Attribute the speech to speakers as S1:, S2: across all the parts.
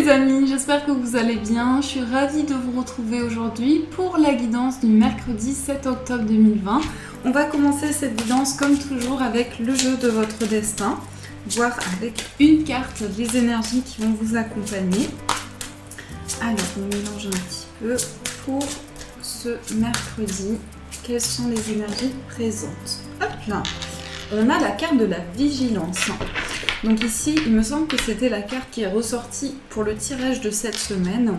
S1: les amis, j'espère que vous allez bien. Je suis ravie de vous retrouver aujourd'hui pour la guidance du mercredi 7 octobre 2020. On va commencer cette guidance comme toujours avec le jeu de votre destin, voir avec une carte les énergies qui vont vous accompagner. Alors on mélange un petit peu pour ce mercredi. Quelles sont les énergies présentes? Hop là, on a la carte de la vigilance. Donc ici, il me semble que c'était la carte qui est ressortie pour le tirage de cette semaine.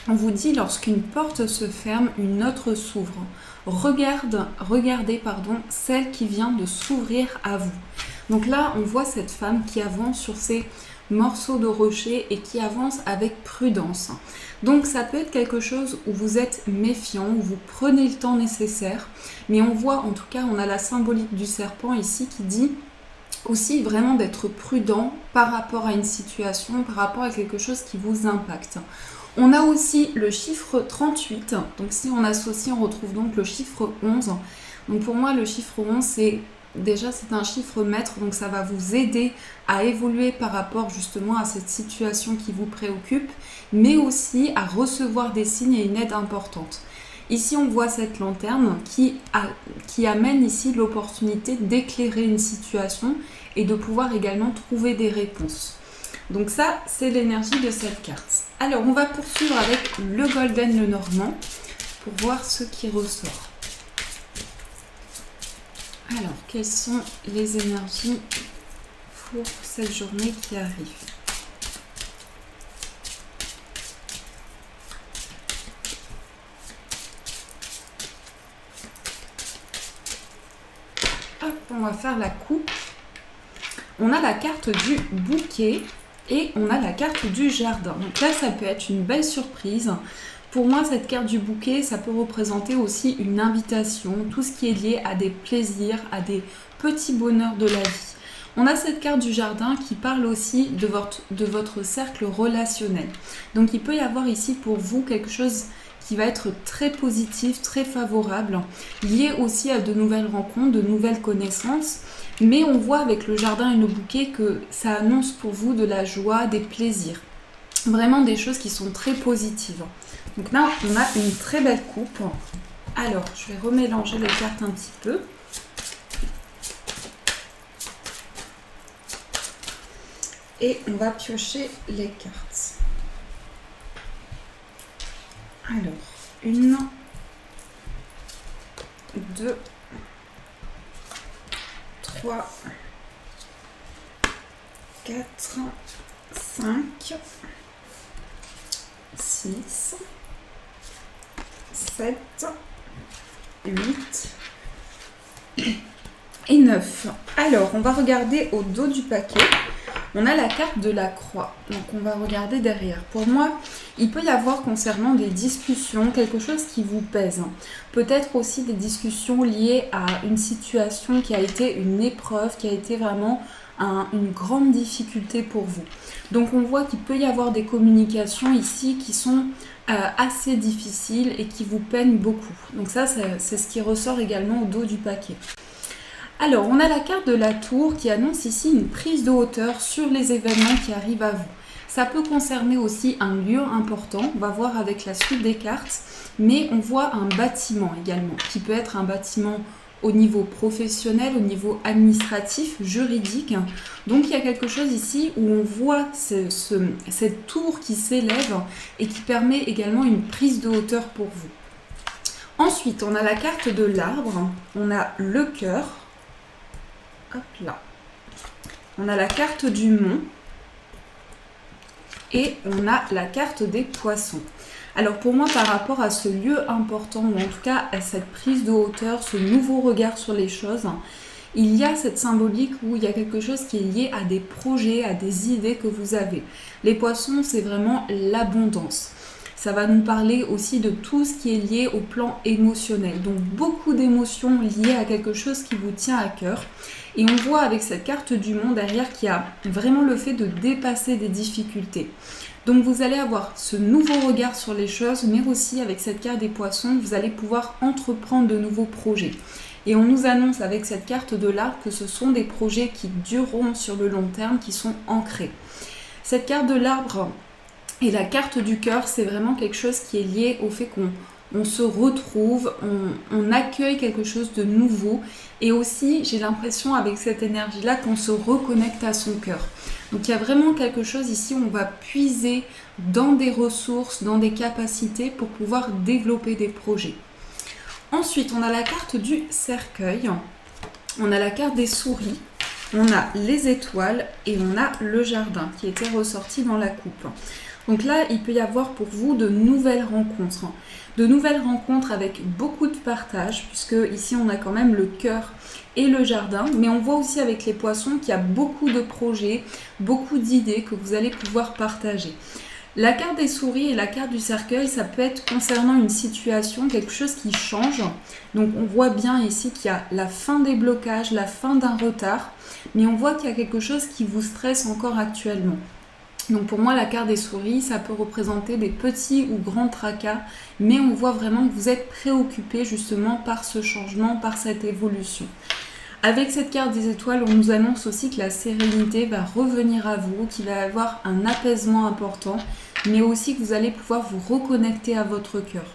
S1: On vous dit, lorsqu'une porte se ferme, une autre s'ouvre. Regardez celle qui vient de s'ouvrir à vous. Donc là, on voit cette femme qui avance sur ces morceaux de rocher et qui avance avec prudence. Donc ça peut être quelque chose où vous êtes méfiant, où vous prenez le temps nécessaire. Mais on voit, en tout cas, on a la symbolique du serpent ici qui dit aussi vraiment d'être prudent par rapport à une situation, par rapport à quelque chose qui vous impacte. On a aussi le chiffre 38, donc si on associe, on retrouve donc le chiffre 11. Donc pour moi, le chiffre 11, c'est un chiffre maître, donc ça va vous aider à évoluer par rapport justement à cette situation qui vous préoccupe, mais aussi à recevoir des signes et une aide importante. Ici, on voit cette lanterne qui amène ici l'opportunité d'éclairer une situation et de pouvoir également trouver des réponses. Donc ça, c'est l'énergie de cette carte. Alors, on va poursuivre avec le Golden Lenormand pour voir ce qui ressort. Alors, quelles sont les énergies pour cette journée qui arrive ? On va faire la coupe. On a la carte du bouquet et on a la carte du jardin. Donc là, ça peut être une belle surprise. Pour moi, cette carte du bouquet, ça peut représenter aussi une invitation, tout ce qui est lié à des plaisirs, à des petits bonheurs de la vie. On a cette carte du jardin qui parle aussi de votre cercle relationnel. Donc il peut y avoir ici pour vous quelque chose qui va être très positif, très favorable, lié aussi à de nouvelles rencontres, de nouvelles connaissances. Mais on voit avec le jardin et le bouquet que ça annonce pour vous de la joie, des plaisirs. Vraiment des choses qui sont très positives. Donc là, on a une très belle coupe. Alors, je vais remélanger les cartes un petit peu. Et on va piocher les cartes. Alors, 1, 2, 3, 4, 5, 6, 7, 8 et 9. Alors, on va regarder au dos du paquet. On a la carte de la croix, donc on va regarder derrière. Pour moi, il peut y avoir concernant des discussions, quelque chose qui vous pèse. Peut-être aussi des discussions liées à une situation qui a été une épreuve, qui a été vraiment une grande difficulté pour vous. Donc on voit qu'il peut y avoir des communications ici qui sont assez difficiles et qui vous peinent beaucoup. Donc ça, c'est ce qui ressort également au dos du paquet. Alors, on a la carte de la tour qui annonce ici une prise de hauteur sur les événements qui arrivent à vous. Ça peut concerner aussi un lieu important, on va voir avec la suite des cartes, mais on voit un bâtiment également, qui peut être un bâtiment au niveau professionnel, au niveau administratif, juridique. Donc, il y a quelque chose ici où on voit cette tour qui s'élève et qui permet également une prise de hauteur pour vous. Ensuite, on a la carte de l'arbre, on a le cœur. Hop là. On a la carte du mont et on a la carte des poissons. Alors pour moi, par rapport à ce lieu important, ou en tout cas à cette prise de hauteur, ce nouveau regard sur les choses, il y a cette symbolique où il y a quelque chose qui est lié à des projets, à des idées que vous avez. Les poissons, c'est vraiment l'abondance. Ça va nous parler aussi de tout ce qui est lié au plan émotionnel. Donc beaucoup d'émotions liées à quelque chose qui vous tient à cœur. Et on voit avec cette carte du monde derrière qu'il y a vraiment le fait de dépasser des difficultés. Donc vous allez avoir ce nouveau regard sur les choses, mais aussi avec cette carte des poissons, vous allez pouvoir entreprendre de nouveaux projets. Et on nous annonce avec cette carte de l'arbre que ce sont des projets qui dureront sur le long terme, qui sont ancrés. Cette carte de l'arbre, Et la carte du cœur, c'est vraiment quelque chose qui est lié au fait qu'on se retrouve, on accueille quelque chose de nouveau. Et aussi, j'ai l'impression avec cette énergie-là qu'on se reconnecte à son cœur. Donc il y a vraiment quelque chose ici où on va puiser dans des ressources, dans des capacités pour pouvoir développer des projets. Ensuite, on a la carte du cercueil, on a la carte des souris, on a les étoiles et on a le jardin qui était ressorti dans la coupe. Donc là, il peut y avoir pour vous de nouvelles rencontres. De nouvelles rencontres avec beaucoup de partage, puisque ici on a quand même le cœur et le jardin. Mais on voit aussi avec les poissons qu'il y a beaucoup de projets, beaucoup d'idées que vous allez pouvoir partager. La carte des souris et la carte du cercueil, ça peut être concernant une situation, quelque chose qui change. Donc on voit bien ici qu'il y a la fin des blocages, la fin d'un retard. Mais on voit qu'il y a quelque chose qui vous stresse encore actuellement. Donc pour moi, la carte des souris, ça peut représenter des petits ou grands tracas, mais on voit vraiment que vous êtes préoccupé justement par ce changement, par cette évolution. Avec cette carte des étoiles, on nous annonce aussi que la sérénité va revenir à vous, qu'il va y avoir un apaisement important, mais aussi que vous allez pouvoir vous reconnecter à votre cœur.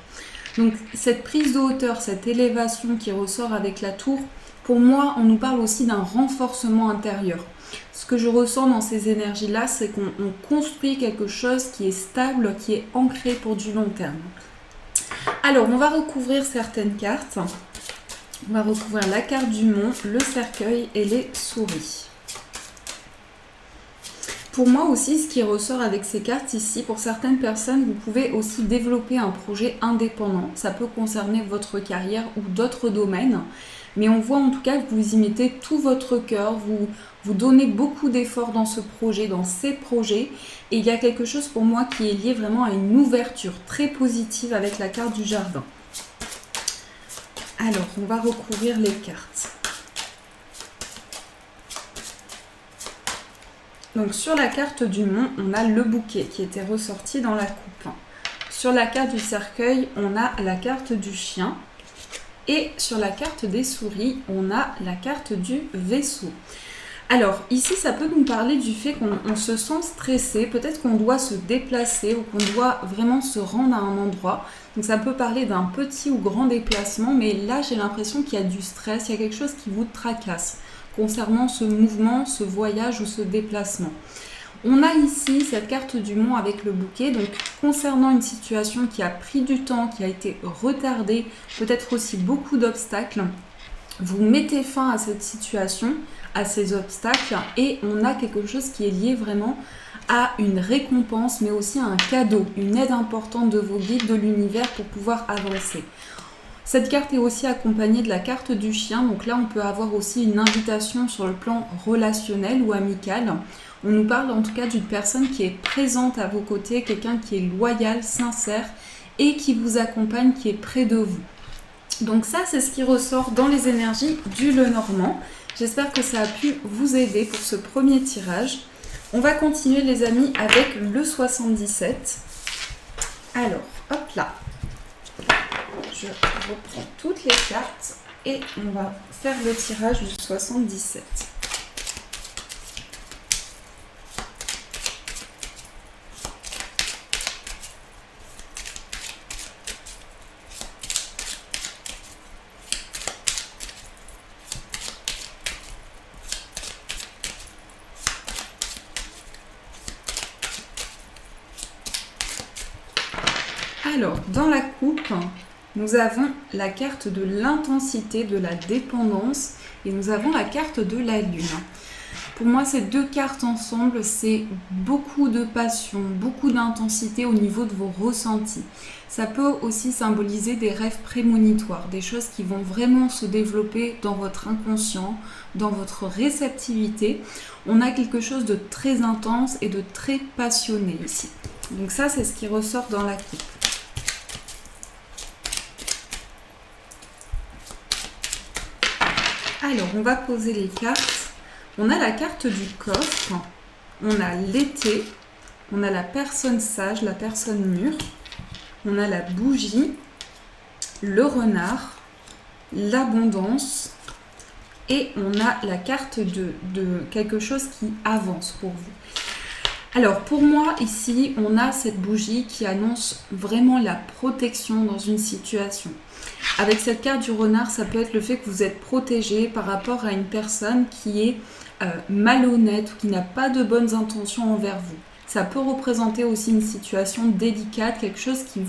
S1: Donc cette prise de hauteur, cette élévation qui ressort avec la tour, pour moi, on nous parle aussi d'un renforcement intérieur. Ce que je ressens dans ces énergies-là, c'est qu'on construit quelque chose qui est stable, qui est ancré pour du long terme. Alors, on va recouvrir certaines cartes. On va recouvrir la carte du mont, le cercueil et les souris. Pour moi aussi, ce qui ressort avec ces cartes ici, pour certaines personnes, vous pouvez aussi développer un projet indépendant. Ça peut concerner votre carrière ou d'autres domaines. Mais on voit en tout cas que vous y mettez tout votre cœur, vous donnez beaucoup d'efforts dans ce projet, dans ces projets. Et il y a quelque chose pour moi qui est lié vraiment à une ouverture très positive avec la carte du jardin. Alors, on va recouvrir les cartes. Donc sur la carte du mont, on a le bouquet qui était ressorti dans la coupe. Sur la carte du cercueil, on a la carte du chien. Et sur la carte des souris, on a la carte du vaisseau. Alors, ici, ça peut nous parler du fait qu'on se sent stressé, peut-être qu'on doit se déplacer ou qu'on doit vraiment se rendre à un endroit. Donc, ça peut parler d'un petit ou grand déplacement, mais là, j'ai l'impression qu'il y a du stress, il y a quelque chose qui vous tracasse concernant ce mouvement, ce voyage ou ce déplacement. On a ici cette carte du mont avec le bouquet, donc concernant une situation qui a pris du temps, qui a été retardée, peut-être aussi beaucoup d'obstacles, vous mettez fin à cette situation, à ces obstacles, et on a quelque chose qui est lié vraiment à une récompense, mais aussi à un cadeau, une aide importante de vos guides, de l'univers pour pouvoir avancer. Cette carte est aussi accompagnée de la carte du chien, donc là on peut avoir aussi une invitation sur le plan relationnel ou amical. On nous parle en tout cas d'une personne qui est présente à vos côtés, quelqu'un qui est loyal, sincère et qui vous accompagne, qui est près de vous. Donc ça, c'est ce qui ressort dans les énergies du Lenormand. J'espère que ça a pu vous aider pour ce premier tirage. On va continuer les amis avec le 77. Alors, hop là. Je reprends toutes les cartes et on va faire le tirage du 77. Alors, dans la coupe, nous avons la carte de l'intensité, de la dépendance et nous avons la carte de la lune. Pour moi, ces deux cartes ensemble, c'est beaucoup de passion, beaucoup d'intensité au niveau de vos ressentis. Ça peut aussi symboliser des rêves prémonitoires, des choses qui vont vraiment se développer dans votre inconscient, dans votre réceptivité. On a quelque chose de très intense et de très passionné ici. Donc ça, c'est ce qui ressort dans la coupe. Alors, on va poser les cartes. On a la carte du coffre, on a l'été, on a la personne sage, la personne mûre, on a la bougie, le renard, l'abondance et on a la carte de quelque chose qui avance pour vous. Alors pour moi ici, on a cette bougie qui annonce vraiment la protection dans une situation. Avec cette carte du renard, ça peut être le fait que vous êtes protégé par rapport à une personne qui est malhonnête ou qui n'a pas de bonnes intentions envers vous. Ça peut représenter aussi une situation délicate, quelque chose qui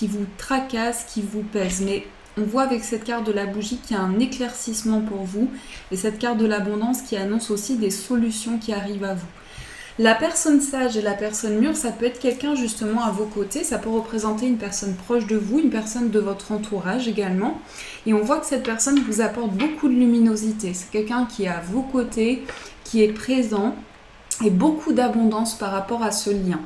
S1: vous tracasse, qui vous pèse. Mais on voit avec cette carte de la bougie qu'il y a un éclaircissement pour vous et cette carte de l'abondance qui annonce aussi des solutions qui arrivent à vous. La personne sage et la personne mûre, ça peut être quelqu'un justement à vos côtés, ça peut représenter une personne proche de vous, une personne de votre entourage également. Et on voit que cette personne vous apporte beaucoup de luminosité. C'est quelqu'un qui est à vos côtés, qui est présent et beaucoup d'abondance par rapport à ce lien.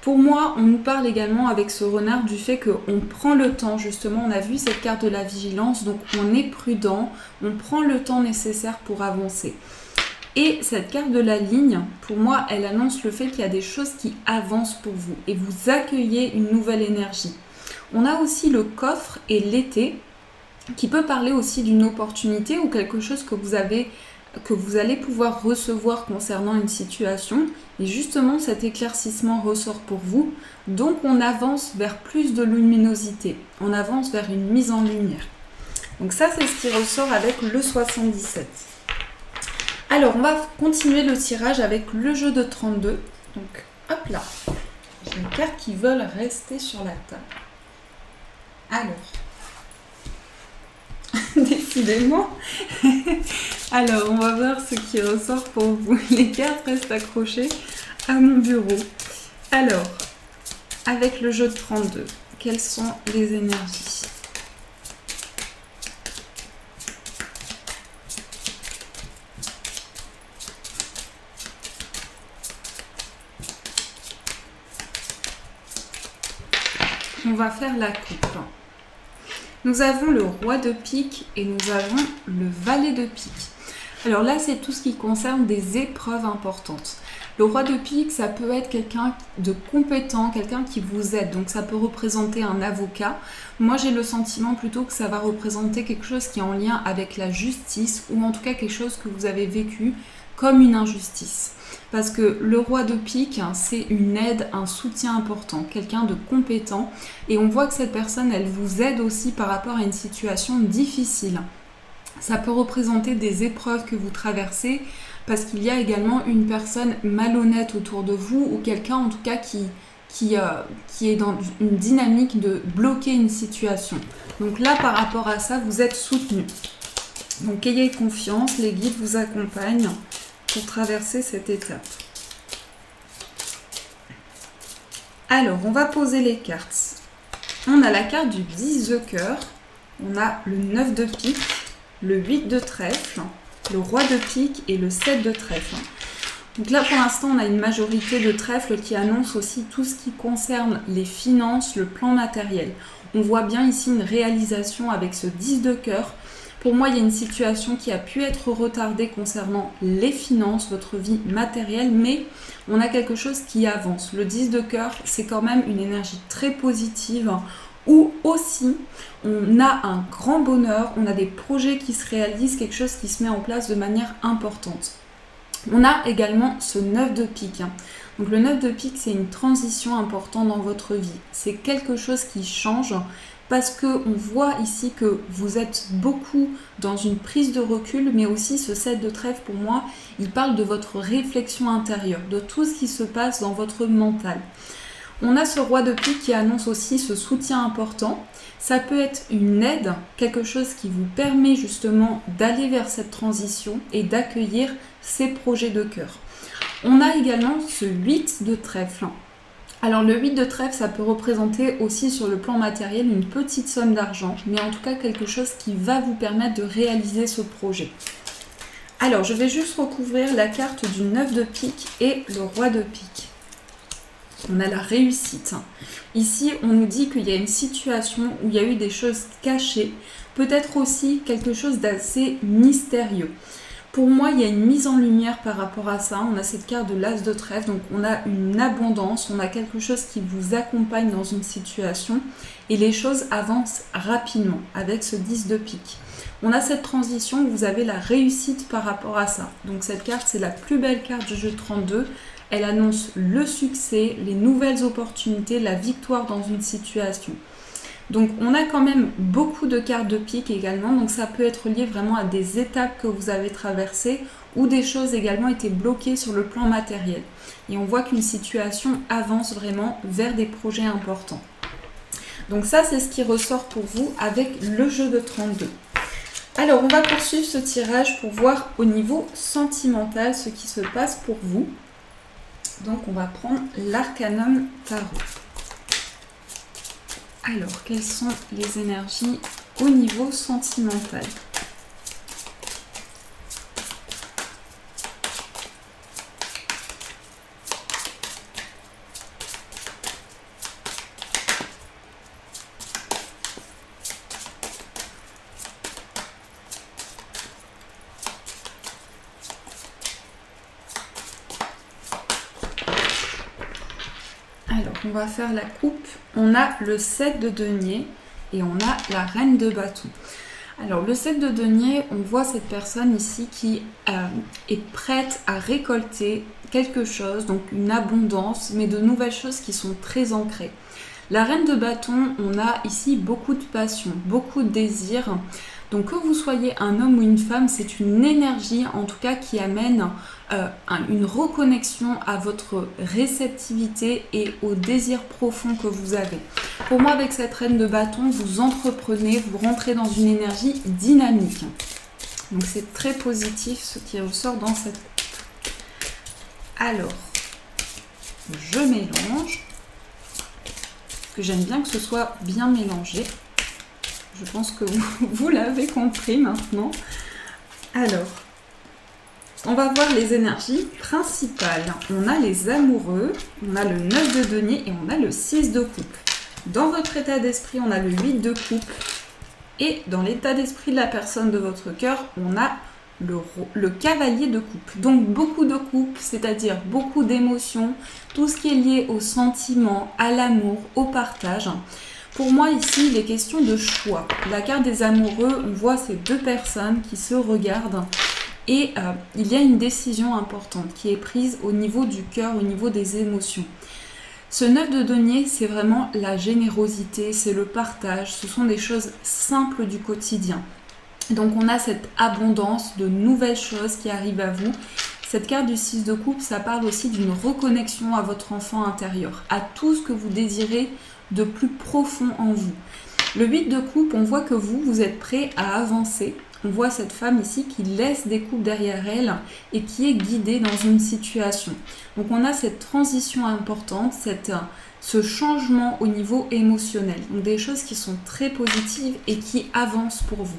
S1: Pour moi, on nous parle également avec ce renard du fait qu'on prend le temps, justement, on a vu cette carte de la vigilance, donc on est prudent, on prend le temps nécessaire pour avancer. Et cette carte de la ligne, pour moi, elle annonce le fait qu'il y a des choses qui avancent pour vous et vous accueillez une nouvelle énergie. On a aussi le coffre et l'été qui peut parler aussi d'une opportunité ou quelque chose que vous allez pouvoir recevoir concernant une situation. Et justement, cet éclaircissement ressort pour vous. Donc, on avance vers plus de luminosité. On avance vers une mise en lumière. Donc ça, c'est ce qui ressort avec le 77. Alors, on va continuer le tirage avec le jeu de 32. Donc, hop là. J'ai des cartes qui veulent rester sur la table. Alors, décidément. Alors, on va voir ce qui ressort pour vous. Les cartes restent accrochées à mon bureau. Alors, avec le jeu de 32, quelles sont les énergies ? On va faire la coupe. Nous avons le roi de pique et nous avons le valet de pique. Alors là, c'est tout ce qui concerne des épreuves importantes. Le roi de pique, ça peut être quelqu'un de compétent, quelqu'un qui vous aide. Donc ça peut représenter un avocat. Moi, j'ai le sentiment plutôt que ça va représenter quelque chose qui est en lien avec la justice ou en tout cas quelque chose que vous avez vécu comme une injustice. Parce que le roi de pique, c'est une aide, un soutien important, quelqu'un de compétent. Et on voit que cette personne, elle vous aide aussi par rapport à une situation difficile. Ça peut représenter des épreuves que vous traversez parce qu'il y a également une personne malhonnête autour de vous ou quelqu'un en tout cas qui est dans une dynamique de bloquer une situation. Donc là, par rapport à ça, vous êtes soutenu. Donc ayez confiance, les guides vous accompagnent pour traverser cette étape. Alors, on va poser les cartes. On a la carte du 10 de cœur, on a le 9 de pique, le 8 de trèfle, le roi de pique et le 7 de trèfle. Donc là, pour l'instant, on a une majorité de trèfle qui annonce aussi tout ce qui concerne les finances, le plan matériel. On voit bien ici une réalisation avec ce 10 de cœur. Pour moi, il y a une situation qui a pu être retardée concernant les finances, votre vie matérielle, mais on a quelque chose qui avance. Le 10 de cœur, c'est quand même une énergie très positive où aussi on a un grand bonheur, on a des projets qui se réalisent, quelque chose qui se met en place de manière importante. On a également ce 9 de pique. Donc le 9 de pique, c'est une transition importante dans votre vie. C'est quelque chose qui change. Parce qu'on voit ici que vous êtes beaucoup dans une prise de recul, mais aussi ce 7 de trèfle, pour moi, il parle de votre réflexion intérieure, de tout ce qui se passe dans votre mental. On a ce roi de pique qui annonce aussi ce soutien important. Ça peut être une aide, quelque chose qui vous permet justement d'aller vers cette transition et d'accueillir ces projets de cœur. On a également ce 8 de trèfle. Alors le 8 de trèfle, ça peut représenter aussi sur le plan matériel une petite somme d'argent, mais en tout cas quelque chose qui va vous permettre de réaliser ce projet. Alors je vais juste recouvrir la carte du 9 de pique et le roi de pique. On a la réussite. Ici, on nous dit qu'il y a une situation où il y a eu des choses cachées, peut-être aussi quelque chose d'assez mystérieux. Pour moi, il y a une mise en lumière par rapport à ça. On a cette carte de l'as de trèfle, donc on a une abondance, on a quelque chose qui vous accompagne dans une situation et les choses avancent rapidement avec ce 10 de pique. On a cette transition où vous avez la réussite par rapport à ça. Donc cette carte, c'est la plus belle carte du jeu 32 Elle annonce le succès, les nouvelles opportunités, la victoire dans une situation. Donc on a quand même beaucoup de cartes de pique également, donc ça peut être lié vraiment à des étapes que vous avez traversées ou des choses également étaient bloquées sur le plan matériel. Et on voit qu'une situation avance vraiment vers des projets importants. Donc ça c'est ce qui ressort pour vous avec le jeu de 32. Alors on va poursuivre ce tirage pour voir au niveau sentimental ce qui se passe pour vous. Donc on va prendre l'Arcanum Tarot. Alors, quelles sont les énergies au niveau sentimental ? Alors, on va faire la coupe. On a le 7 de denier et on a la reine de bâton. Alors, le 7 de denier, on voit cette personne ici qui est prête à récolter quelque chose, donc une abondance, mais de nouvelles choses qui sont très ancrées. La reine de bâton, on a ici beaucoup de passion, beaucoup de désir. Donc que vous soyez un homme ou une femme, c'est une énergie en tout cas qui amène une reconnexion à votre réceptivité et au désir profond que vous avez. Pour moi, avec cette reine de bâton, vous entreprenez, vous rentrez dans une énergie dynamique. Donc c'est très positif ce qui ressort dans cette coupe. Alors, je mélange, parce que j'aime bien que ce soit bien mélangé. Je pense que vous l'avez compris maintenant. Alors, on va voir les énergies principales. On a les amoureux, on a le 9 de denier et on a le 6 de coupe. Dans votre état d'esprit, on a le 8 de coupe. Et dans l'état d'esprit de la personne de votre cœur, on a le cavalier de coupe. Donc beaucoup de coupe, c'est-à-dire beaucoup d'émotions, tout ce qui est lié au sentiment, à l'amour, au partage. Pour moi, ici, il est question de choix. La carte des amoureux, on voit ces deux personnes qui se regardent et il y a une décision importante qui est prise au niveau du cœur, au niveau des émotions. Ce 9 de denier, c'est vraiment la générosité, c'est le partage, ce sont des choses simples du quotidien. Donc on a cette abondance de nouvelles choses qui arrivent à vous. Cette carte du 6 de coupe, ça parle aussi d'une reconnexion à votre enfant intérieur, à tout ce que vous désirez de plus profond en vous. Le 8 de coupe, on voit que vous êtes prêt à avancer. On voit cette femme ici qui laisse des coupes derrière elle et qui est guidée dans une situation. Donc on a cette transition importante, ce changement au niveau émotionnel. Donc des choses qui sont très positives et qui avancent pour vous.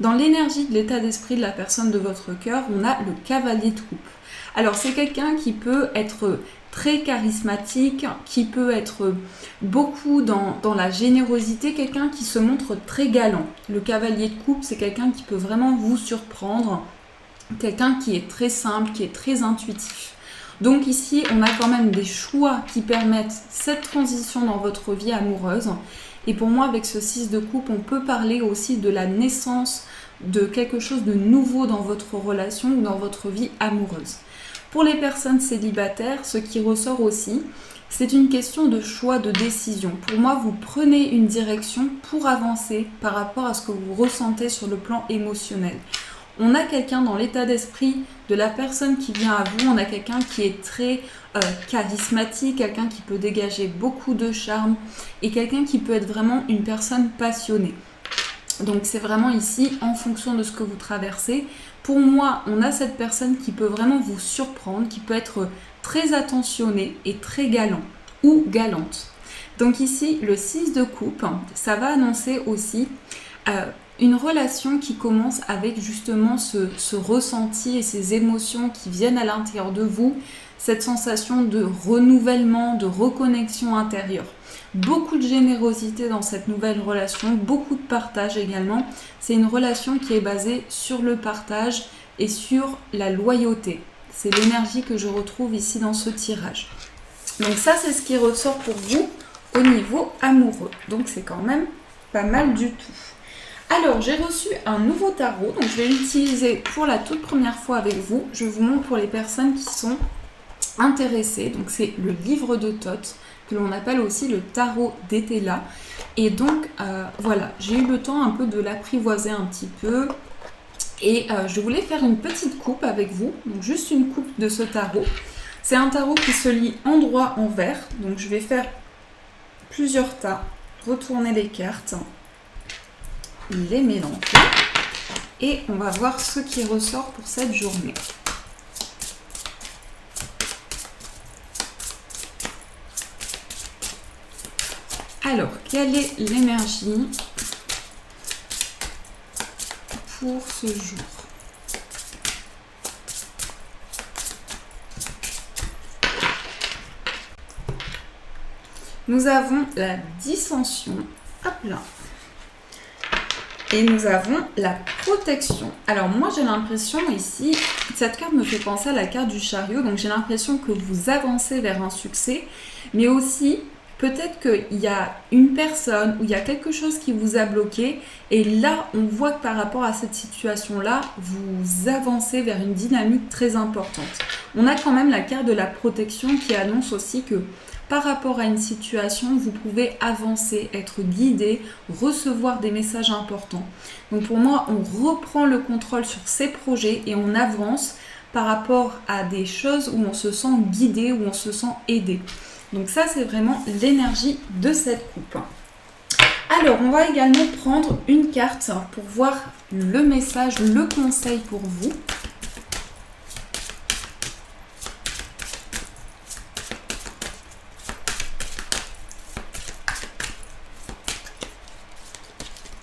S1: Dans l'énergie de l'état d'esprit de la personne de votre cœur, on a le cavalier de coupe. Alors c'est quelqu'un qui peut être très charismatique, qui peut être beaucoup dans la générosité, quelqu'un qui se montre très galant. Le cavalier de coupe, c'est quelqu'un qui peut vraiment vous surprendre, quelqu'un qui est très simple, qui est très intuitif. Donc ici, on a quand même des choix qui permettent cette transition dans votre vie amoureuse. Et pour moi, avec ce 6 de coupe, on peut parler aussi de la naissance de quelque chose de nouveau dans votre relation ou dans votre vie amoureuse. Pour les personnes célibataires, ce qui ressort aussi, c'est une question de choix, de décision. Pour moi, vous prenez une direction pour avancer par rapport à ce que vous ressentez sur le plan émotionnel. On a quelqu'un dans l'état d'esprit de la personne qui vient à vous, on a quelqu'un qui est très charismatique, quelqu'un qui peut dégager beaucoup de charme et quelqu'un qui peut être vraiment une personne passionnée. Donc c'est vraiment ici en fonction de ce que vous traversez. Pour moi, on a cette personne qui peut vraiment vous surprendre, qui peut être très attentionnée et très galant ou galante. Donc ici, le 6 de coupe, ça va annoncer aussi une relation qui commence avec justement ce ressenti et ces émotions qui viennent à l'intérieur de vous, cette sensation de renouvellement, de reconnexion intérieure. Beaucoup de générosité dans cette nouvelle relation, beaucoup de partage également. C'est une relation qui est basée sur le partage et sur la loyauté. C'est l'énergie que je retrouve ici dans ce tirage. Donc ça, c'est ce qui ressort pour vous au niveau amoureux. Donc c'est quand même pas mal du tout. Alors, j'ai reçu un nouveau tarot, donc je vais l'utiliser pour la toute première fois avec vous. Je vous montre pour les personnes qui sont intéressé. Donc c'est le livre de Thoth, que l'on appelle aussi le tarot d'Etela. Et donc voilà, j'ai eu le temps un peu de l'apprivoiser un petit peu. Et je voulais faire une petite coupe avec vous, donc juste une coupe de ce tarot. C'est un tarot qui se lit en droit en vert, donc je vais faire plusieurs tas, retourner les cartes, les mélanger, et on va voir ce qui ressort pour cette journée. Alors, quelle est l'énergie pour ce jour? Nous avons la dissension, hop là, et nous avons la protection. Alors moi j'ai l'impression ici, cette carte me fait penser à la carte du chariot, donc j'ai l'impression que vous avancez vers un succès, mais aussi peut-être qu'il y a une personne ou il y a quelque chose qui vous a bloqué, et là on voit que par rapport à cette situation-là, vous avancez vers une dynamique très importante. On a quand même la carte de la protection qui annonce aussi que par rapport à une situation, vous pouvez avancer, être guidé, recevoir des messages importants. Donc pour moi, on reprend le contrôle sur ces projets et on avance par rapport à des choses où on se sent guidé, où on se sent aidé. Donc ça, c'est vraiment l'énergie de cette coupe. Alors, on va également prendre une carte pour voir le message, le conseil pour vous.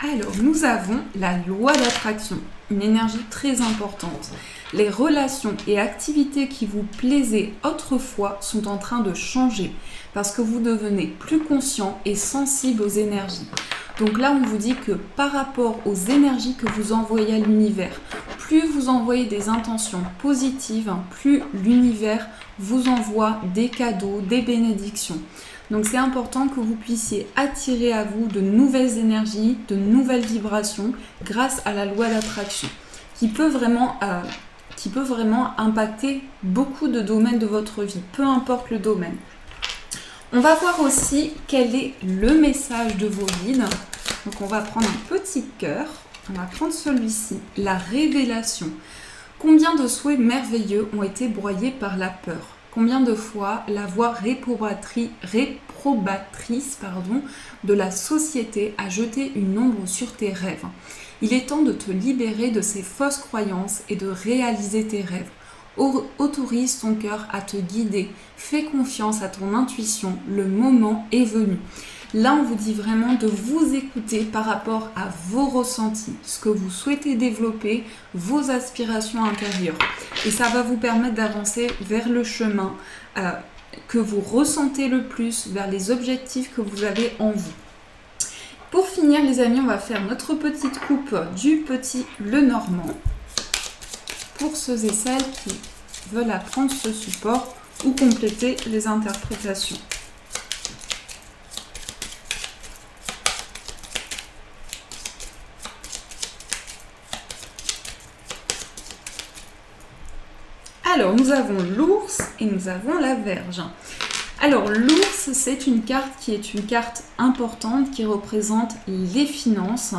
S1: Alors, nous avons la loi d'attraction, une énergie très importante. Les relations et activités qui vous plaisaient autrefois sont en train de changer parce que vous devenez plus conscient et sensible aux énergies. Donc là, on vous dit que par rapport aux énergies que vous envoyez à l'univers, plus vous envoyez des intentions positives, plus l'univers vous envoie des cadeaux, des bénédictions. Donc c'est important que vous puissiez attirer à vous de nouvelles énergies, de nouvelles vibrations grâce à la loi d'attraction qui peut vraiment impacter beaucoup de domaines de votre vie, peu importe le domaine. On va voir aussi quel est le message de vos guides. Donc on va prendre un petit cœur, on va prendre celui-ci, la révélation. Combien de souhaits merveilleux ont été broyés par la peur? Combien de fois la voix réprobatrice de la société a jeté une ombre sur tes rêves? Il est temps de te libérer de ces fausses croyances et de réaliser tes rêves. Autorise ton cœur à te guider. Fais confiance à ton intuition. Le moment est venu. Là, on vous dit vraiment de vous écouter par rapport à vos ressentis, ce que vous souhaitez développer, vos aspirations intérieures. Et ça va vous permettre d'avancer vers le chemin que vous ressentez le plus, vers les objectifs que vous avez en vous. Pour finir, les amis, on va faire notre petite coupe du petit Lenormand pour ceux et celles qui veulent apprendre ce support ou compléter les interprétations. Alors, nous avons l'ours et nous avons la Vierge. Alors, l'ours, c'est une carte qui est une carte importante qui représente les finances.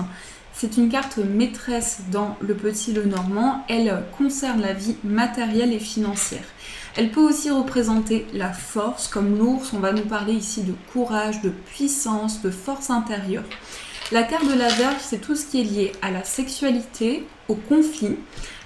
S1: C'est une carte maîtresse dans le petit Lenormand. Elle concerne la vie matérielle et financière. Elle peut aussi représenter la force, comme l'ours, on va nous parler ici de courage, de puissance, de force intérieure. La carte de la Vierge, c'est tout ce qui est lié à la sexualité, au conflit,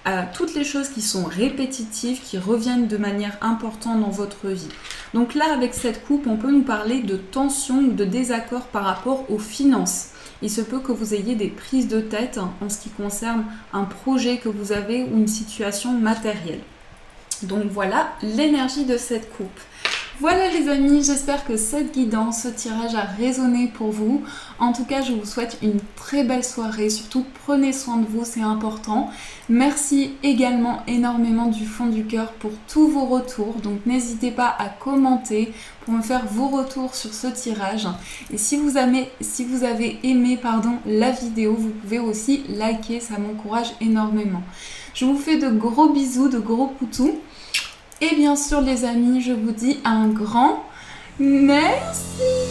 S1: à toutes les choses qui sont répétitives, qui reviennent de manière importante dans votre vie. Donc là, avec cette coupe, on peut nous parler de tension ou de désaccord par rapport aux finances. Il se peut que vous ayez des prises de tête en ce qui concerne un projet que vous avez ou une situation matérielle. Donc voilà l'énergie de cette coupe. Voilà les amis, j'espère que cette guidance, ce tirage a résonné pour vous. En tout cas, je vous souhaite une très belle soirée. Surtout, prenez soin de vous, c'est important. Merci également énormément du fond du cœur pour tous vos retours. Donc n'hésitez pas à commenter pour me faire vos retours sur ce tirage. Et si vous avez aimé la vidéo, vous pouvez aussi liker, ça m'encourage énormément. Je vous fais de gros bisous, de gros poutous. Et bien sûr les amis, je vous dis un grand merci.